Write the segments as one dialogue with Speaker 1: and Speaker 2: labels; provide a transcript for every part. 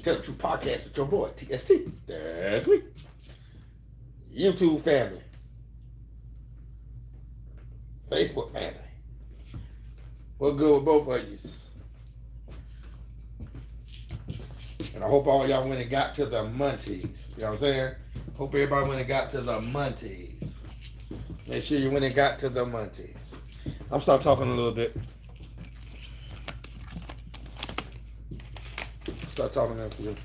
Speaker 1: Tell the Truth Podcast with your boy, TST. That's me. YouTube family. Facebook family. We're good with both of you. And I hope all y'all went and got to the Monties. You know what I'm saying? Hope everybody went and got to the Monties. Make sure you went and got to the Monties. I'm start talking a little bit. Start talking after you.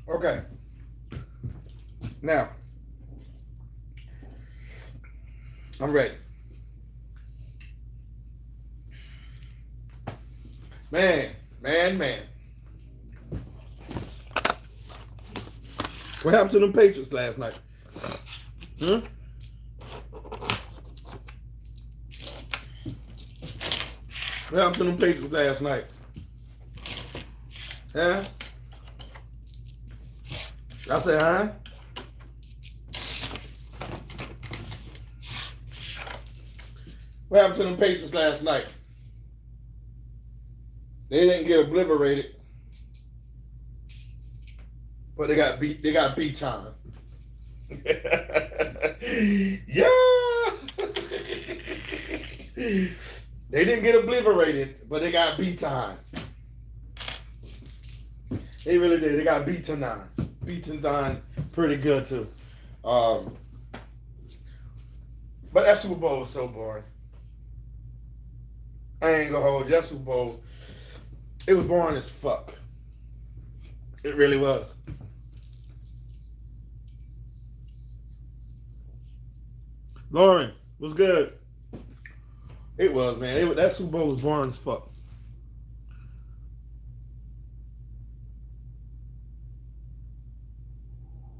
Speaker 1: Okay. Now, I'm ready. Man. What happened to them Patriots last night? What happened to them Patriots last night? Huh? I said, huh? What happened to them Patriots last night? They didn't get obliterated, but they got beat. They got beat time. Yeah. They didn't get obliterated, but they got beat time. They really did. They got beaten down. Beaten down pretty good too. But that Super Bowl was so boring. I ain't gonna hold you. That Super Bowl, it was boring as fuck. It really was. Lauren, what's good? It was, man. That Super Bowl was boring as fuck.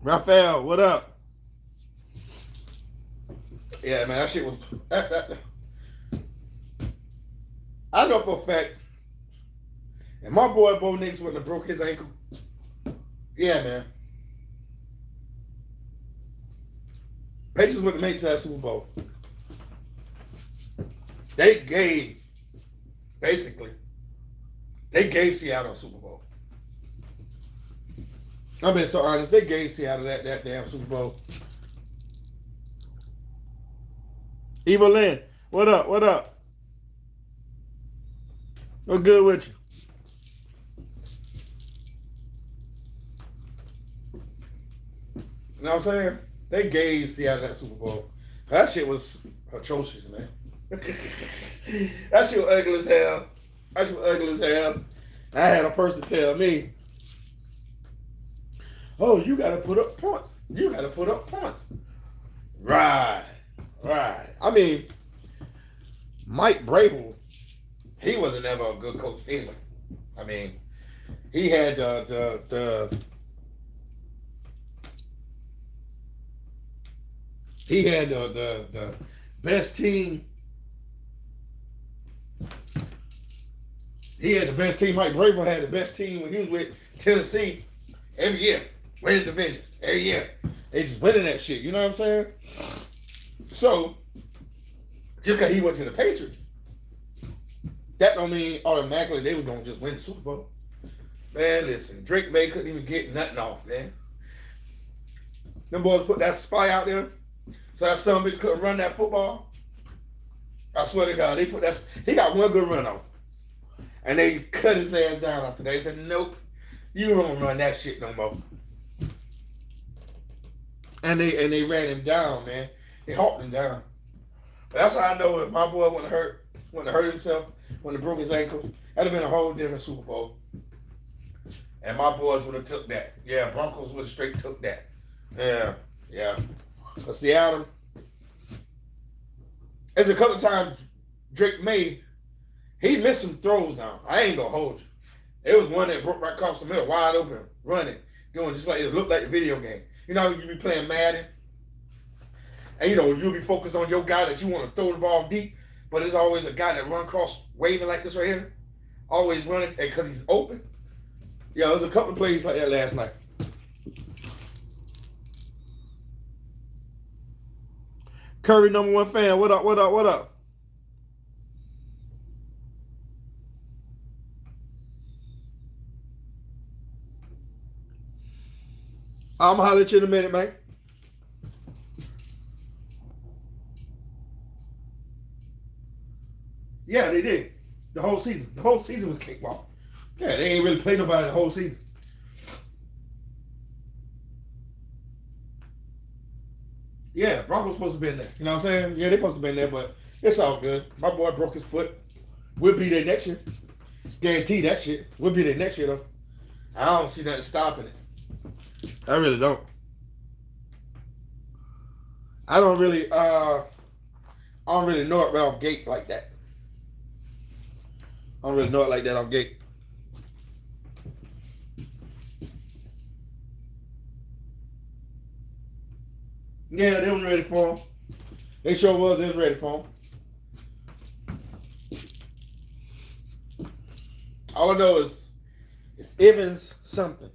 Speaker 1: Raphael, what up? Yeah, man, that shit was. I know for a fact, and my boy Bo Nix wouldn't have broke his ankle. Yeah, man. Patriots wouldn't have made it to that Super Bowl. They gave Seattle a Super Bowl. I'm being so honest. They gave Seattle that damn Super Bowl. Eva Lynn, what up? What up? What's good with you? You know what I'm saying? They gave Seattle that Super Bowl. That shit was atrocious, man. That shit was ugly as hell. That shit was ugly as hell. I had a person tell me, oh, you got to put up points. You got to put up points. Right. I mean, Mike Vrabel, he wasn't ever a good coach anyway. I mean, he had the best team. He had the best team. Mike Vrabel had the best team when he was with Tennessee every year. Winning division every year. They just winning that shit. You know what I'm saying? So, just because he went to the Patriots, that don't mean automatically they was going to just win the Super Bowl. Man, listen, Drake May couldn't even get nothing off, man. Them boys put that spy out there, so that son bitch couldn't run that football. I swear to God, they put that. He got one good run off, and they cut his ass down after that. They said, nope, You don't run that shit no more. And they ran him down, man. They hawked him down. But that's how I know if my boy wouldn't have hurt himself, when he broke his ankle, that'd have been a whole different Super Bowl. And my boys would have took that. Yeah, Broncos would have straight took that. Yeah. But Seattle, there's a couple of times Drake May, he missed some throws now. I ain't gonna hold you. It was one that broke right across the middle, wide open, running, doing just like it looked like a video game. You know, you be playing Madden, and you know, you'll be focused on your guy that you want to throw the ball deep, but there's always a guy that run across waving like this right here, always running because he's open. Yeah, there's a couple of plays like that last night. Curry, #1 fan. What up? I'm gonna holler at you in a minute, man. Yeah, they did. The whole season. The whole season was cakewalk. Yeah, they ain't really played nobody the whole season. Yeah, Broncos supposed to be in there. You know what I'm saying? Yeah, they supposed to be in there, but it's all good. My boy broke his foot. We'll be there next year. Guarantee that shit. We'll be there next year though. I don't see nothing stopping it. I really don't. I don't really know it right off gate like that. I don't really know it like that off gate. Yeah, they was ready for him. They sure was. They was ready for him. All I know is it's Evans something.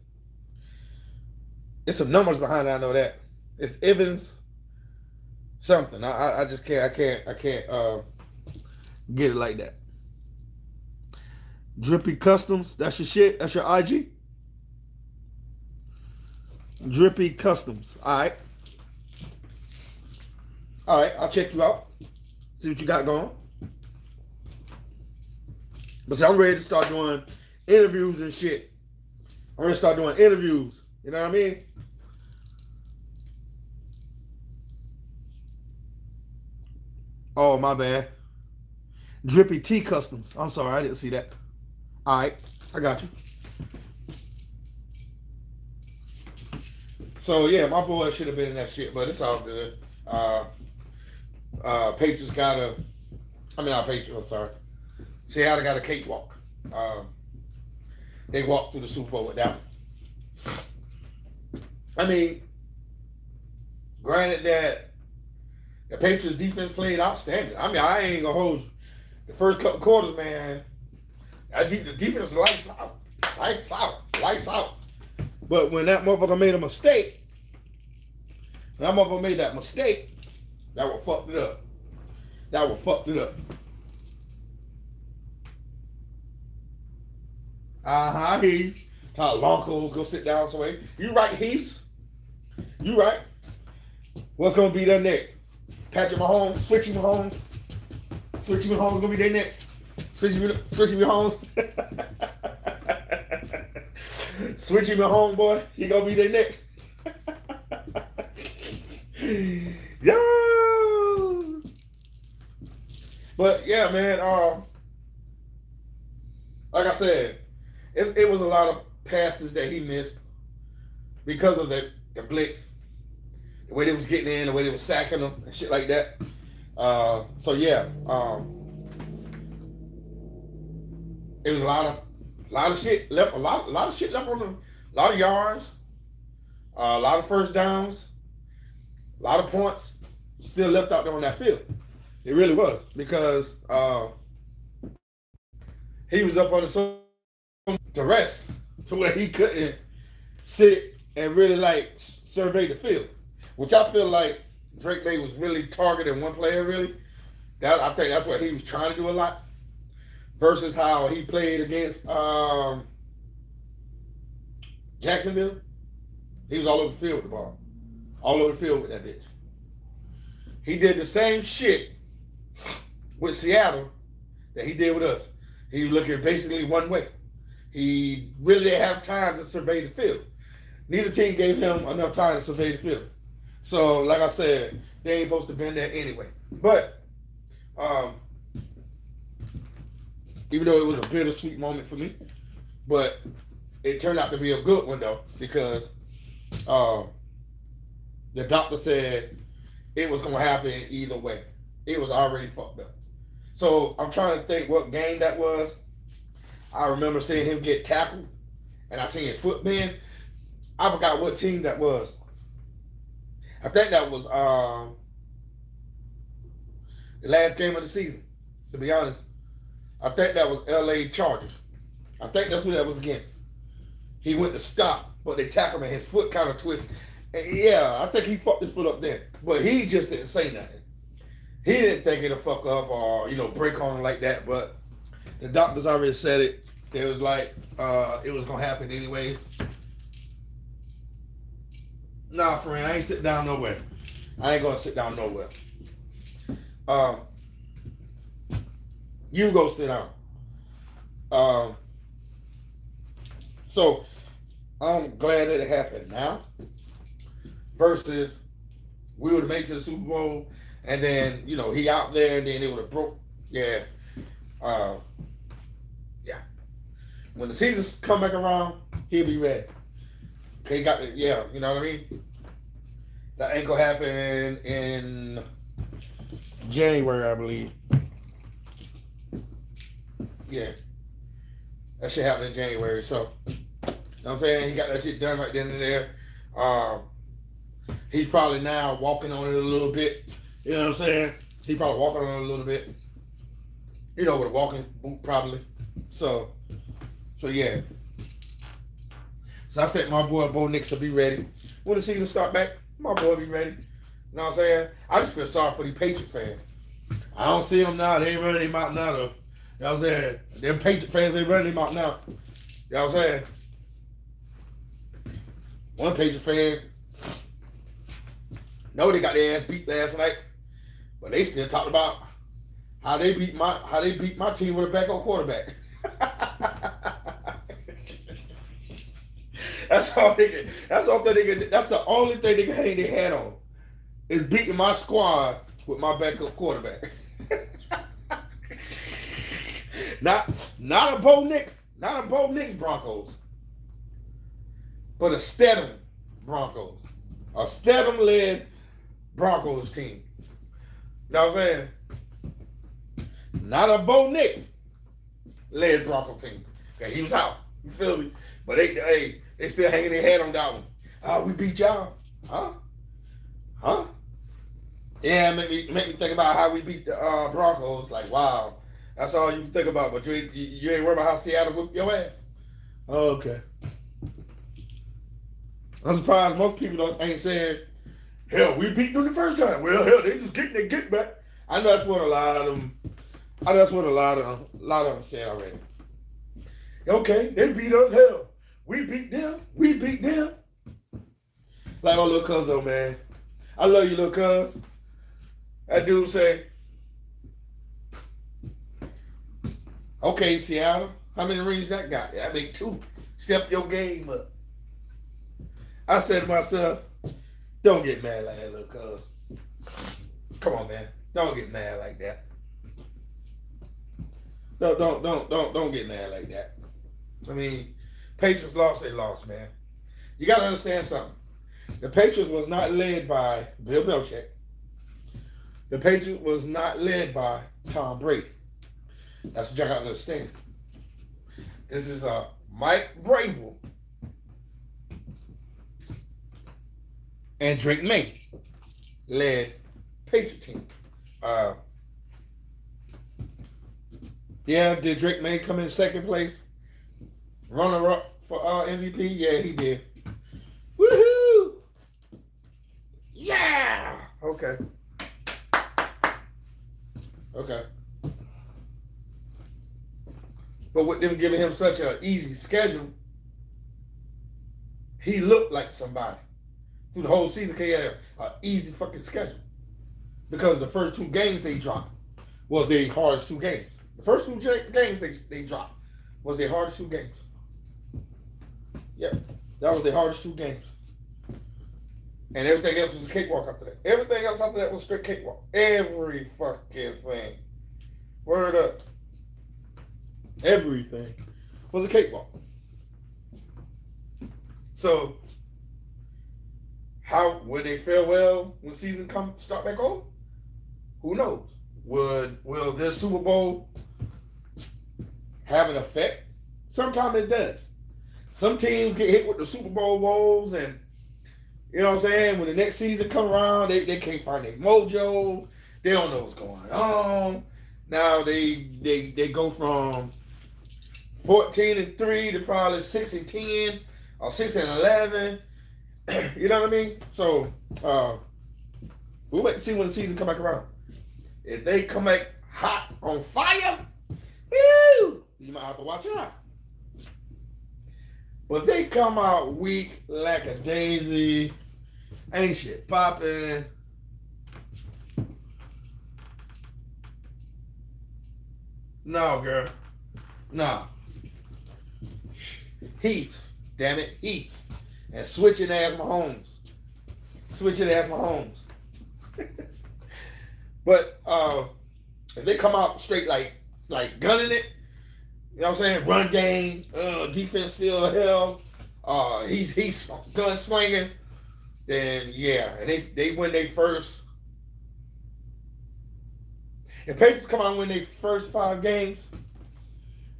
Speaker 1: There's some numbers behind it. I know that. It's Evans something. I just can't. I can't get it like that. Drippy Customs. That's your shit. That's your IG. Drippy Customs. All right. All right, I'll check you out. See what you got going. But see, I'm ready to start doing interviews and shit. I'm ready to start doing interviews. You know what I mean? Oh, my bad. Drippy T Customs. I'm sorry, I didn't see that. All right, I got you. So, yeah, my boy should have been in that shit, but it's all good. Patriots not Patriots, I'm sorry. Seattle got a cakewalk. They walked through the Super Bowl with that one. I mean, granted that the Patriots defense played outstanding. I mean, I ain't gonna hold you. The first couple quarters, man, the defense was lights out. But when that motherfucker made a mistake, that would fucked it up. Heath. How Lonco go sit down somewhere. You right, Heath? You right. What's gonna be there next? Patrick Mahomes, Switchy Mahomes gonna be there next. Switchy Mahomes. Switchy Mahomes, boy, he gonna be there next. Yo. But yeah, man. Like I said, it was a lot of passes that he missed because of the blitz, the way they was getting in, the way they was sacking them and shit like that. So yeah, it was a lot of shit left. A lot of shit left on them. A lot of yards, a lot of first downs, a lot of points still left out there on that field. It really was because he was up on the rest to where he couldn't sit and really like survey the field, which I feel like Drake May was really targeting one player. Really, I think that's what he was trying to do a lot. Versus how he played against Jacksonville. He was all over the field with the ball. All over the field with that bitch. He did the same shit with Seattle that he did with us. He was looking basically one way. He really didn't have time to survey the field. Neither team gave him enough time to survey the field. So, like I said, they ain't supposed to been there anyway. But um, even though it was a bittersweet moment for me, but it turned out to be a good one though, because the doctor said it was gonna happen either way. It was already fucked up. So I'm trying to think what game that was. I remember seeing him get tackled, and I seen his foot bend. I forgot what team that was. I think that was the last game of the season. To be honest, I think that was L.A. Chargers. I think that's who that was against. He went to stop, but they tackled him, and his foot kind of twisted. And yeah, I think he fucked his foot up then, but he just didn't say nothing. He didn't think it'd fuck up or break on him like that. But the doctors already said it. It was like it was gonna happen anyways. Nah, friend, I ain't sitting down nowhere. I ain't gonna sit down nowhere. You go sit down. So I'm glad that it happened now. Versus we would have made it to the Super Bowl, and then he out there, and then it would have broke. Yeah, yeah. When the seasons come back around, he'll be ready. He got the, yeah, you know what I mean. That ain't gonna happen in January, I believe. Yeah, that shit happened in January. So, you know what I'm saying? He got that shit done right then and there. He's probably now walking on it a little bit. You know what I'm saying? He's probably walking on it a little bit. With a walking boot probably. So yeah. So I think my boy Bo Nix will be ready. When the season start back, my boy will be ready. You know what I'm saying? I just feel sorry for the Patriot fans. I don't see them now. They ain't running them out now though. You know what I'm saying? Them Patriot fans ain't running them out now. You know what I'm saying? One Patriot fan, know they got their ass beat last night, but they still talking about how they beat my team with a backup quarterback. That's all they can. That's all they can. That's the only thing they can hang their hat on is beating my squad with my backup quarterback. not a Bo Nix, not a Bo Nix Broncos, but a Stedham Broncos, a Stedham led Broncos team. You know what I'm saying? Not a Bo Nix led Broncos team. Okay, he was out. You feel me? But they still hanging their head on that one. We beat y'all. Huh? Yeah, make me think about how we beat the Broncos. Like, wow. That's all you can think about. But you ain't worried about how Seattle whooped your ass. Oh, okay. I'm surprised most people ain't saying, hell, we beat them the first time. Well, hell, they just getting their get back. I know that's what a lot of them say already. Okay, they beat us. Hell, we beat them. Like my little cuz though, man. I love you, little cuz. That dude say, okay, Seattle, how many rings that got? I make 2. Step your game up. I said to myself, don't get mad like that, little cuz. Come on, man. Don't get mad like that. Don't get mad like that. I mean, Patriots lost, they lost, man. You got to understand something. The Patriots was not led by Bill Belichick. The Patriots was not led by Tom Brady. That's what y'all got to understand. This is Mike Vrabel and Drake May led Patriot team. Yeah, did Drake May come in second place? Runner up for MVP? Yeah, he did. Woohoo! Yeah! Okay. But with them giving him such an easy schedule, he looked like somebody. Through the whole season, he had an easy fucking schedule. Because the first 2 games they dropped was their hardest 2 games. The first 2 games they dropped was their hardest 2 games. Yep. That was the hardest 2 games. And everything else was a cakewalk after that. Everything else after that was straight cakewalk. Every fucking thing. Word up. Everything was a cakewalk. So, how would they fare well when season start back over? Who knows? Will this Super Bowl have an effect? Sometimes it does. Some teams get hit with the Super Bowl woes, and you know what I'm saying? When the next season come around, they can't find their mojo. They don't know what's going on. Now they go from 14-3 to probably 6-10 or 6-11. You know what I mean? So we'll wait to see when the season come back around. If they come back hot on fire, woo, you might have to watch out. But if they come out weak like a daisy, ain't shit popping. No, girl. No. Heats. Damn it. Heats. And switching ass Mahomes. Switching ass Mahomes. But if they come out straight like gunning it, you know what I'm saying? Run game, defense still hell. He's gun slinging. Then yeah, and they win their first. If Patriots come out and win their first 5 games,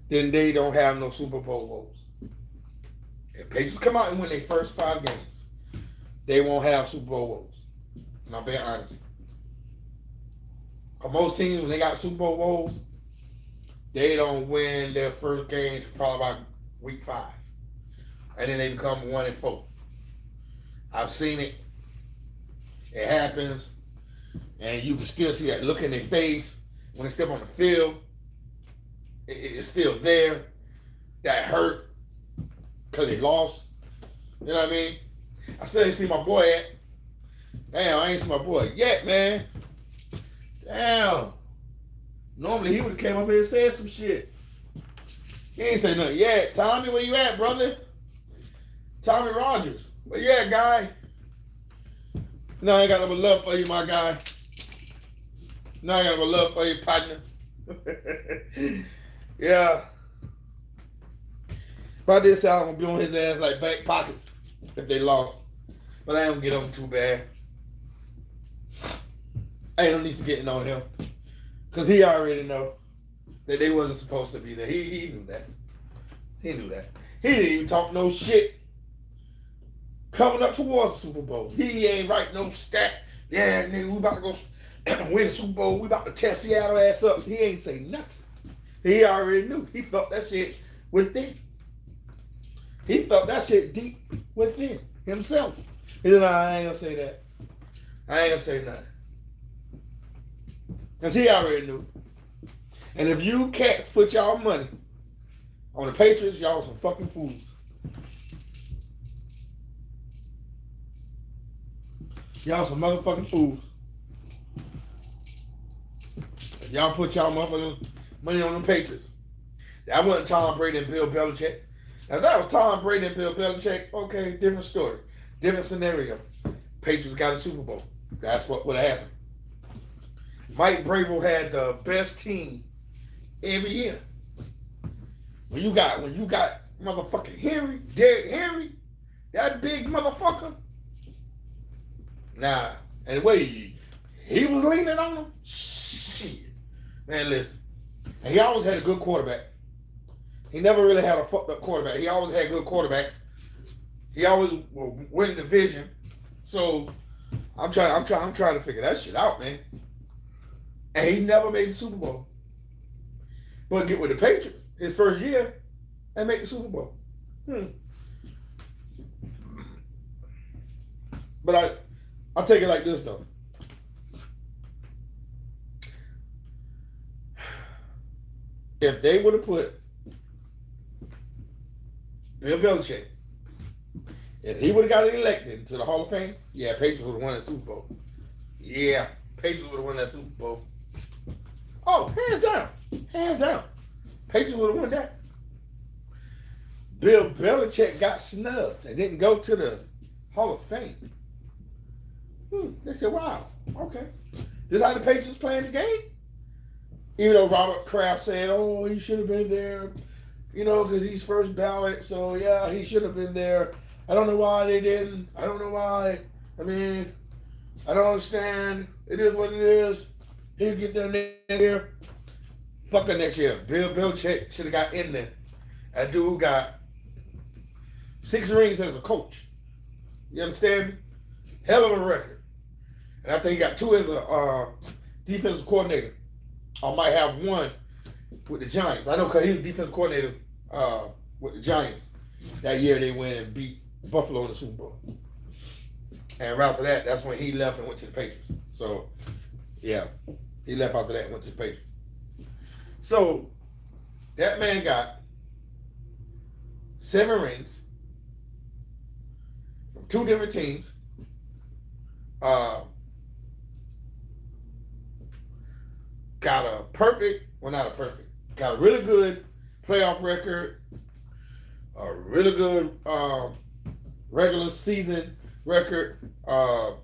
Speaker 1: then they don't have no Super Bowl woes. If Patriots come out and win their first 5 games, they won't have Super Bowl woes. And I'm being honest. For most teams, when they got Super Bowl woes, they don't win their first games probably about week 5. And then they become 1-4. I've seen it. It happens. And you can still see that look in their face when they step on the field. It's still there. That hurt because they lost. You know what I mean? I still ain't see my boy yet. Damn, I ain't seen my boy yet, man. Damn. Normally he would have came up here and said some shit. He ain't say nothing yet. Tommy, where you at, brother? Tommy Rogers. Where you at, guy? No, I ain't got no love for you, my guy. No, I got no love for you, partner. Yeah. By this time, I'm gonna be on his ass like back pockets if they lost. But I ain't gonna get on too bad. Ain't no need to getting on him. Because he already know that they wasn't supposed to be there. He knew that. He knew that. He didn't even talk no shit coming up towards the Super Bowl. He ain't write no stat. Yeah, nigga, we about to go win the Super Bowl. We about to test Seattle ass up. He ain't say nothing. He already knew. He felt that shit within. He felt that shit deep within himself. He said, nah, I ain't gonna say that. I ain't gonna say nothing. Because he already knew. And if you cats put y'all money on the Patriots, y'all some fucking fools. Y'all some motherfucking fools. If y'all put y'all motherfucking money on the Patriots. That wasn't Tom Brady and Bill Belichick. Now, if that was Tom Brady and Bill Belichick, okay, different story. Different scenario. Patriots got a Super Bowl. That's what would have happened. Mike Vrabel had the best team every year. When you got motherfucking Henry, Derrick Henry, that big motherfucker. Nah, and the way he was leaning on him, shit. Man, listen. And he always had a good quarterback. He never really had a fucked up quarterback. He always had good quarterbacks. He always will win the division. So I'm trying to figure that shit out, man. And he never made the Super Bowl. But get with the Patriots his first year and make the Super Bowl. But I'll take it like this though. If they would have put Bill Belichick, if he would have got elected to the Hall of Fame, yeah, Patriots would have won that Super Bowl. Yeah, Patriots would have won that Super Bowl. Oh, hands down. Hands down. Patriots would have won that. Bill Belichick got snubbed and didn't go to the Hall of Fame. They said, wow, okay. This is how the Patriots playing the game? Even though Robert Kraft said, oh, he should have been there, because he's first ballot, so yeah, he should have been there. I don't know why they didn't. I don't know why. I mean, I don't understand. It is what it is. He'll get there next year. Fuck it next year. Bill Belichick should have got in there. That dude got 6 rings as a coach. You understand? Hell of a record. And I think he got 2 as a defensive coordinator. I might have 1 with the Giants. I know because he was defensive coordinator with the Giants. That year they went and beat Buffalo in the Super Bowl. And right after that, that's when he left and went to the Patriots. So, yeah, he left after that and went to the Patriots. So, that man got 7 rings from 2 different teams. Got a got a really good playoff record, a really good regular season record, all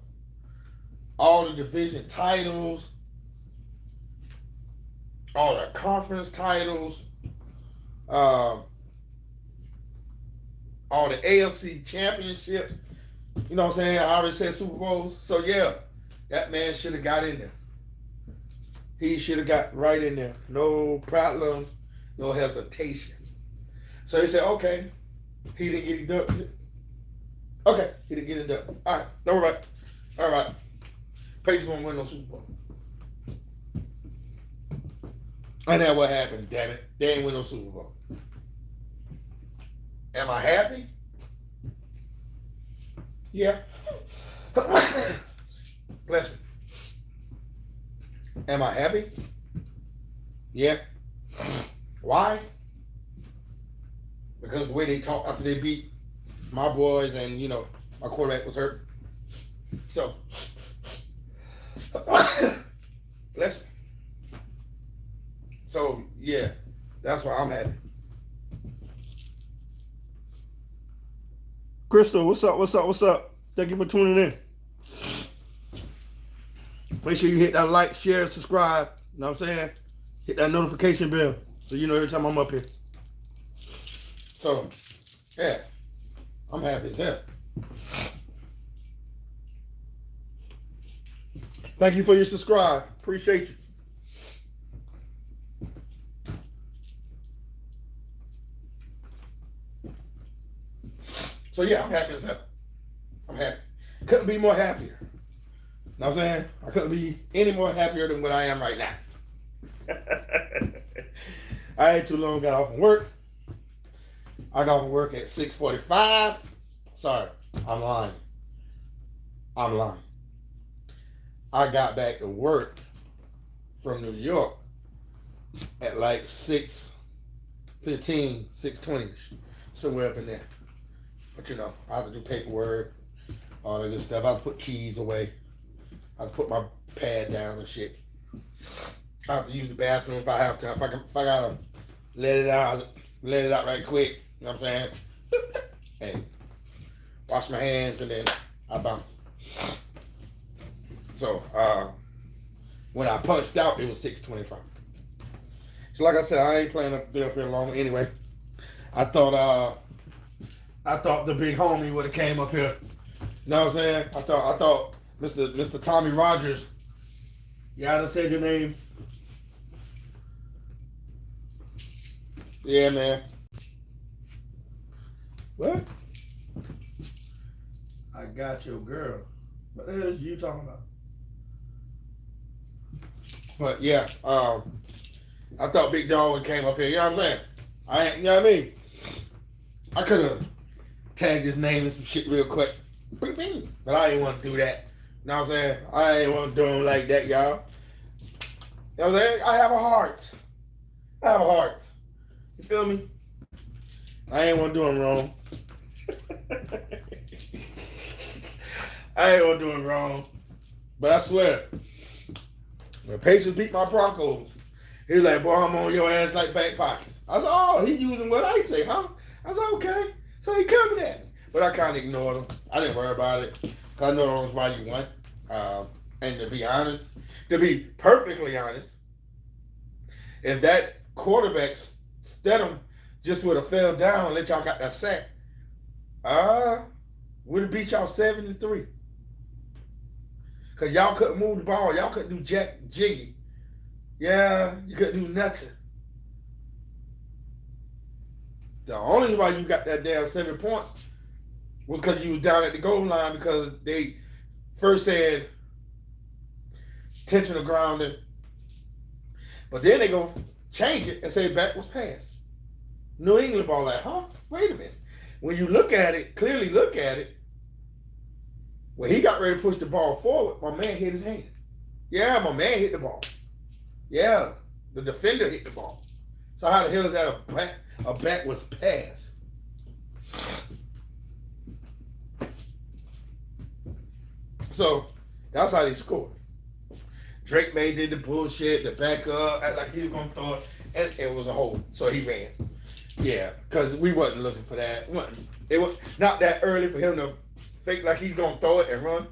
Speaker 1: the division titles, all the conference titles, all the AFC championships. You know what I'm saying? I already said Super Bowls. So yeah, that man should have got in there. He should have got right in there. No problem, no hesitation. So he said, okay, he didn't get inducted. Okay, he didn't get inducted. All right, don't worry about it. All right. Patriots won't win no Super Bowl. And that's what happened, damn it. They ain't win no Super Bowl. Am I happy? Yeah. Bless me. Am I happy? Yeah. Why? Because the way they talk after they beat my boys and, my quarterback was hurt. So, bless me. So, yeah, that's why I'm happy. Crystal, what's up? Thank you for tuning in. Make sure you hit that like, share, subscribe. You know what I'm saying? Hit that notification bell so you know every time I'm up here. So, yeah, I'm happy as hell. Thank you for your subscribe. Appreciate you. So yeah, I'm happy as hell. I'm happy. Couldn't be more happier. You know what I'm saying? I couldn't be any more happier than what I am right now. I ain't too long got off from work. I got off from work at 6:45. Sorry, I'm lying. I got back to work from New York at like 6:15, 6:20ish, somewhere up in there. But I have to do paperwork, all that good stuff. I have to put keys away. I have to put my pad down and shit. I have to use the bathroom if I have to. If I gotta let it out right quick. You know what I'm saying? Hey, wash my hands and then I bounce. So when I punched out, it was 6:25. So like I said, I ain't planning to be up here long anyway. I thought the big homie would have came up here. You know what I'm saying? I thought Mr. Tommy Rogers. Yeah, I done said your name. Yeah, man. What? I got your girl. What the hell is you talking about? But yeah, I thought Big Dog would came up here. You know what I'm saying? You know what I mean? I could have tagged his name and some shit real quick. But I didn't want to do that. You know what I'm saying? I ain't want to do him like that, y'all. You know what I'm saying? I have a heart. You feel me? I ain't want to do him wrong. I ain't want to do him wrong. But I swear, when Patriots beat my Broncos, he was like, boy, I'm on your ass like back pockets. I said, oh, he using what I say, huh? I was like, okay. So he coming at me. But I kind of ignored him. I didn't worry about it. Because I know that was why you won. And to be honest, to be perfectly honest, if that quarterback Stedham just would have fell down and let y'all got that sack, would have beat y'all 7-3. Because y'all couldn't move the ball. Y'all couldn't do jack jiggy. Yeah, you couldn't do nothing. The only why you got that damn 7 points was because you was down at the goal line because they first said intentional grounding, but then they go change it and say back was passed. New England ball like, huh? Wait a minute. When you look at it, clearly look at it, when he got ready to push the ball forward, my man hit his hand. Yeah, my man hit the ball. Yeah, the defender hit the ball. So how the hell is that a backwards pass? So that's how they scored. Drake May did the bullshit, the back up, act like he was gonna throw it, and it was a hole. So he ran. Yeah, because we wasn't looking for that. It was not that early for him to fake like he's gonna throw it and run.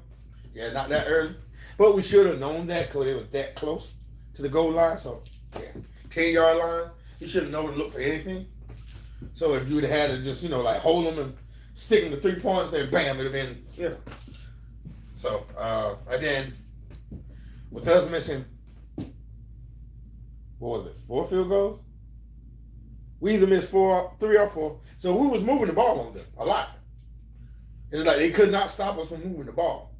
Speaker 1: Yeah, not that early. But we should have known that because it was that close to the goal line. So yeah, 10-yard line. You should have known to look for anything. So if you would have had to just, like hold them and stick them to 3 points, then bam, it'd have been, So, and then with us missing, what was it, 4 field goals? We either missed 3 or 4. So we was moving the ball on them a lot. It's like they could not stop us from moving the ball.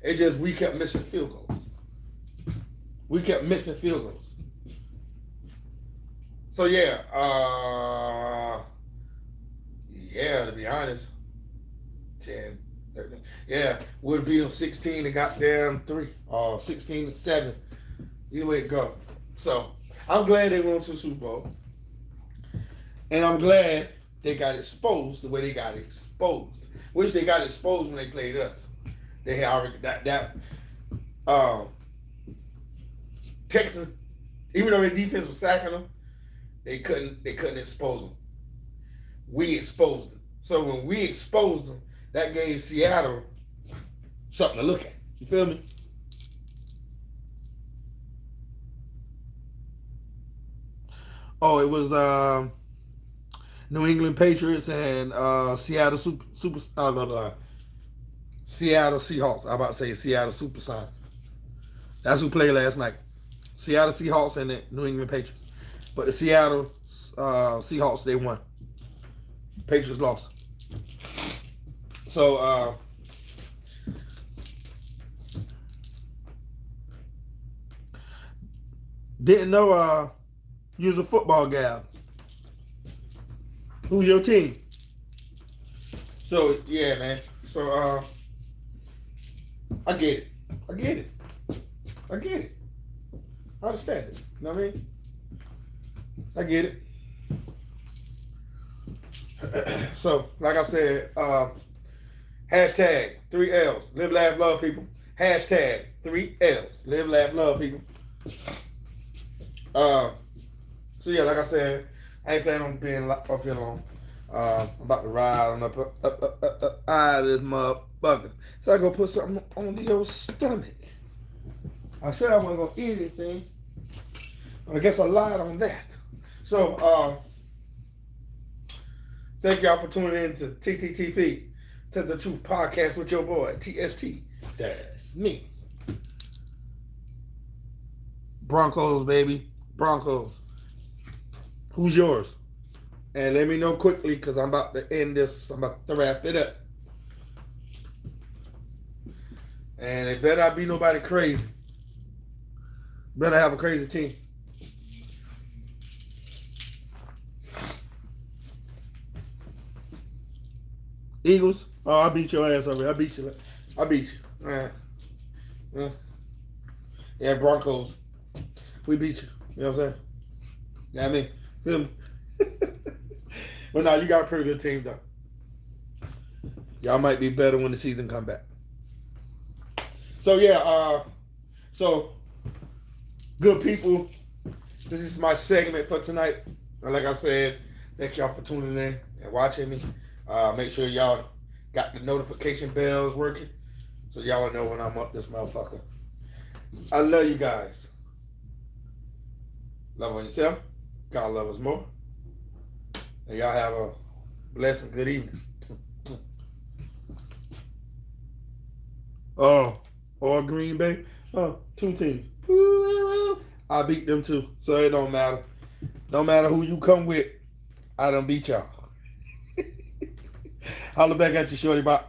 Speaker 1: It just, we kept missing field goals. We kept missing field goals. So yeah, to be honest, 10, 13, yeah, would be on 16 and got down 3, or 16-7. Either way it go. So I'm glad they went to the Super Bowl, and I'm glad they got exposed the way they got exposed. Which they got exposed when they played us. They had already Texans, even though their defense was sacking them, they couldn't expose them. We exposed them. So when we exposed them, that gave Seattle something to look at. You feel me? Oh, it was New England Patriots and Seattle Seattle Seahawks. I'm about to say Seattle Supersonics. That's who played last night. Seattle Seahawks and the New England Patriots. But the Seattle Seahawks, they won. Patriots lost. So, didn't know you was a football gal. Who's your team? So, yeah, man. So, I get it. I understand it. You know what I mean? I get it. So, like I said, hashtag 3 L's. Live, laugh, love people. Hashtag 3 L's. Live, laugh, love people. So yeah, like I said, I ain't planning on being up here long. I'm about to ride on up out of this motherfucker. So I go put something on your stomach. I said I wasn't gonna eat anything, but I guess I lied on that. So thank y'all for tuning in to TTTP, Tell the Truth Podcast with your boy TST. That's me. Broncos, baby, Broncos. Who's yours? And let me know quickly because I'm about to end this. I'm about to wrap it up. And it better not be nobody crazy. Better have a crazy team. Eagles? Oh, I beat your ass over. I beat you. Yeah, Broncos. We beat you. You know what I'm saying? You know what I mean? Feel me? But no, you got a pretty good team though. Y'all might be better when the season come back. So yeah, so good people. This is my segment for tonight. And like I said, thank y'all for tuning in. and watching me. Make sure y'all got the notification bells working so y'all know when I'm up this motherfucker. I love you guys. Love on yourself. God love us more. And y'all have a blessed and good evening. Oh, or Green Bay. Oh, 2 teams. I beat them too. So it don't matter. Don't matter who you come with. I done beat y'all. Holla back at you, shorty. Bye.